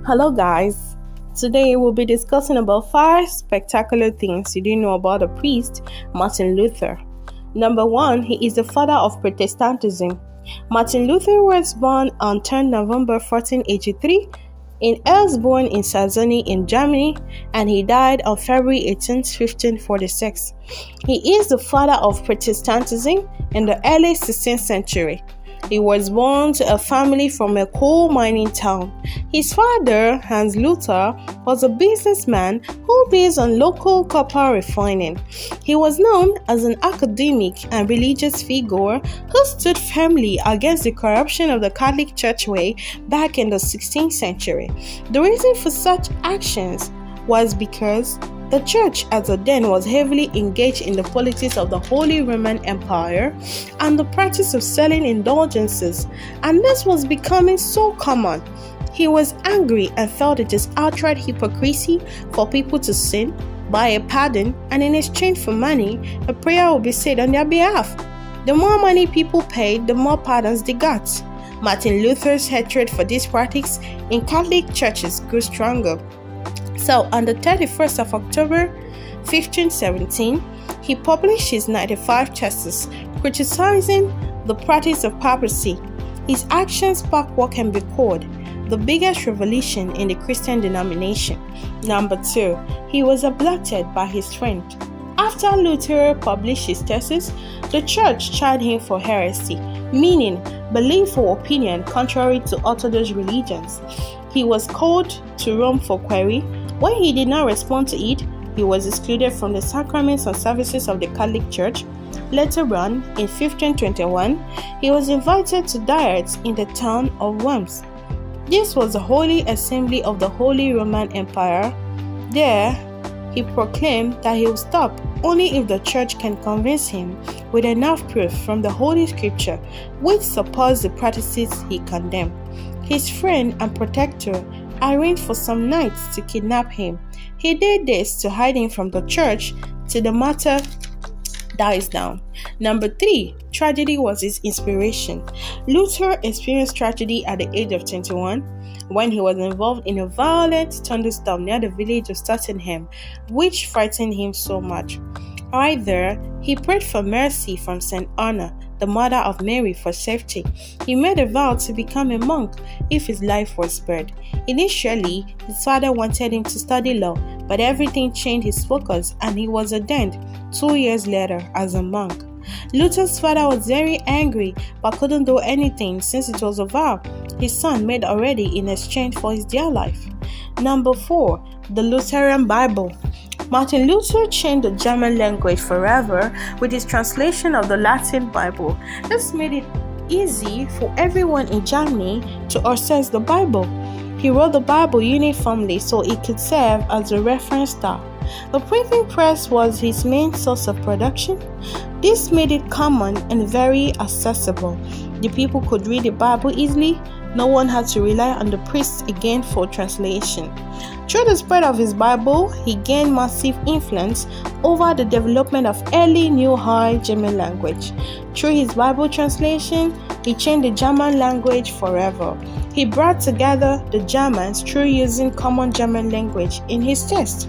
Hello guys, today we'll be discussing about 5 spectacular things you didn't know about the priest Martin Luther. Number 1, he is the father of Protestantism. Martin Luther was born on 10 November 1483 in Elsborn in Saxony in Germany, and he died on February 18, 1546. He is the father of Protestantism in the early 16th century. He was born to a family from a coal mining town. His father, Hans Luther, was a businessman who based on local copper refining. He was known as an academic and religious figure who stood firmly against the corruption of the Catholic Church way back in the 16th century. The reason for such actions was because the church as a then was heavily engaged in the politics of the Holy Roman Empire and the practice of selling indulgences, and this was becoming so common. He was angry and felt it is outright hypocrisy for people to sin, buy a pardon, and in exchange for money, a prayer will be said on their behalf. The more money people paid, the more pardons they got. Martin Luther's hatred for these practices in Catholic churches grew stronger. So, on the 31st of October, 1517, he published his 95 Theses, criticizing the practice of papacy. His actions sparked what can be called the biggest revolution in the Christian denomination. Number 2, he was abducted by his friend. After Luther published his thesis, the church tried him for heresy, meaning belief or opinion contrary to Orthodox religions. He was called to Rome for query. When he did not respond to it, he was excluded from the sacraments and services of the Catholic Church. Later on, in 1521, he was invited to diet in the town of Worms. This was the Holy Assembly of the Holy Roman Empire. There, he proclaimed that he would stop only if the church can convince him with enough proof from the Holy Scripture which supports the practices he condemned. His friend and protector arranged for some knights to kidnap him. He did this to hide him from the church till the matter dies down. Number 3, tragedy was his inspiration. Luther experienced tragedy at the age of 21 when he was involved in a violent thunderstorm near the village of Tottenham, which frightened him so much. Right there, he prayed for mercy from St. Anna, the mother of Mary, for safety. He made a vow to become a monk if his life was spared. Initially, his father wanted him to study law, but everything changed his focus and he was ordained 2 years later as a monk. Luther's father was very angry but couldn't do anything since it was a vow his son made already in exchange for his dear life. Number 4, the Lutheran Bible. Martin Luther changed the German language forever with his translation of the Latin Bible. This made it easy for everyone in Germany to access the Bible. He wrote the Bible uniformly so it could serve as a reference style. The printing press was his main source of production. This made it common and very accessible. The people could read the Bible easily. No one had to rely on the priests again for translation. Through the spread of his Bible, he gained massive influence over the development of early New High German language. Through his Bible translation, he changed the German language forever. He brought together the Germans through using common German language in his text.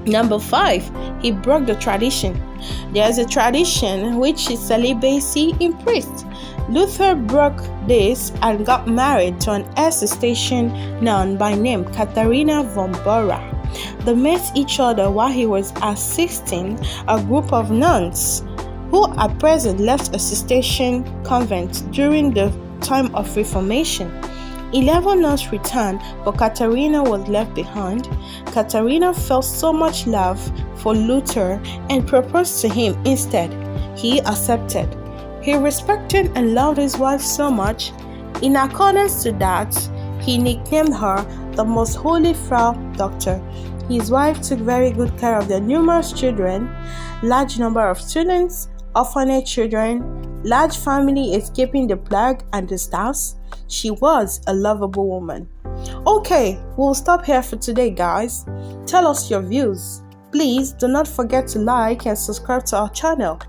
Number 5, he broke the tradition. There is a tradition which is celibacy in priests. Luther broke this and got married to an Cistercian nun by name Katharina von Bora. They met each other while he was assisting a group of nuns who at present left a Cistercian convent during the time of Reformation. 11 nuns returned, but Katharina was left behind. Katharina felt so much love for Luther and proposed to him instead. He accepted. He respected and loved his wife so much. In accordance to that, he nicknamed her the Most Holy Frau Doctor. His wife took very good care of their numerous children, large number of students, orphanage children, large family escaping the plague and the stars. She was a lovable woman. Okay, we'll stop here for today, guys. Tell us your views. Please do not forget to like and subscribe to our channel.